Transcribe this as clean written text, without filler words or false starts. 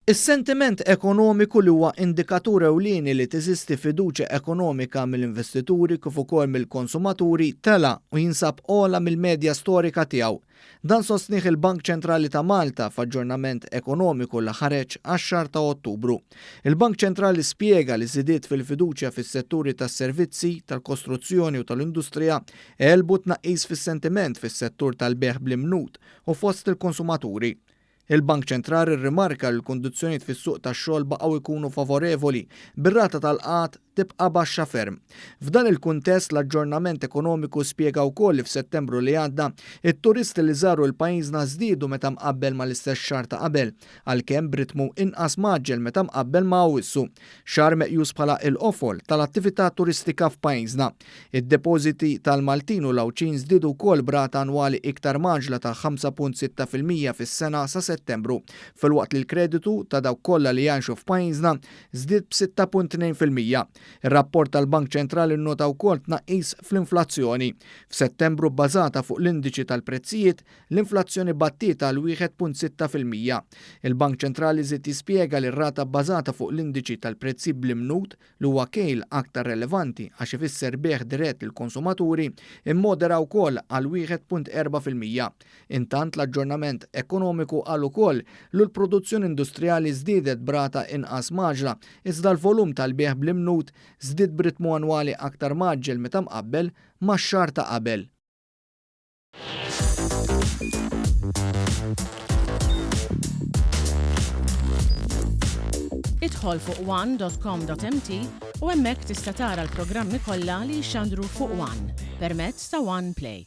Is-sentiment ekonomiku li huwa indikatur ewlieni li teżisti fiduċja ekonomika mill-investituri kif ukoll mill-konsumaturi tela u jinsab ogħla mill-medja storika tiegħu. Dan sostnieh il-Bank Ċentrali ta' Malta f'aġġornament ekonomiku li ħareġ għax-xahar ta' Ottubru. Il-Bank Ċentrali spjega li żidiet fil-fiduċja fis-setturi tas-servizzi, tal-kostruzzjoni u tal-industrija elbu tnaqqis fis-sentiment fis-settur tal-beħ bl-imnut u fost il-konsumaturi. Il-Bank Ċentrali rrimarka l-kundizzjonijiet fis-suq tax-xogħol baqgħu jkunu favorevoli bir-rata tal-qgħad tibqa' baxxa ferm. F'dan il-kuntest l-aġġornament ekonomiku spjega wkoll li f'Settembru li għadda it-turisti li żaru l-pajjiżna żdiedu meta mqabbel mal-istess xahar ta' qabel, għalkemm b'ritmu inqas maġġel meta mqabbel ma' Awwissu, xahar meqjus bħala l-qofol tal-attività turistika f'pajjiżna. Id-depożiti tal-Maltin u l-Awċin żdiedu wkoll b'rata annwali iktar maġla ta' 5.6% fis-sena sa' Settembru, filwaqt li l-kreditu ta' dawk kollha li jgħixu f'pajjiżna żdied b'6.2%. Ir-rapport tal-Bank Ċentrali nnota wkoll tnaqqis fl-inflazzjoni. F'Settembru bbażata fuq l-indiċi tal-prezzijiet, l-inflazzjoni battiet għal 1.6%. Il-Bank Ċentrali żied jispjega li r-rata bbażata fuq l-indiċi tal-prezzi bl-imnut li huwa kejl aktar relevanti għax ifisser beħ dirett lill-konsumaturi immodera wkoll għal 1.4%. Intant l-aġġornament ekonomiku qal ukoll li l-produzzjoni industrijali żdiedet brata inqas maġla iżda l-volum tal-beħ bl-imnut żdied b'ritmu annwali aktar maġġel meta mqabbel max-xahar ta' qabel. Idħol fuq one.com.mt u hemmhekk tista' tara l-programmi kollha li jxandru fuq One permezz ta' One Play.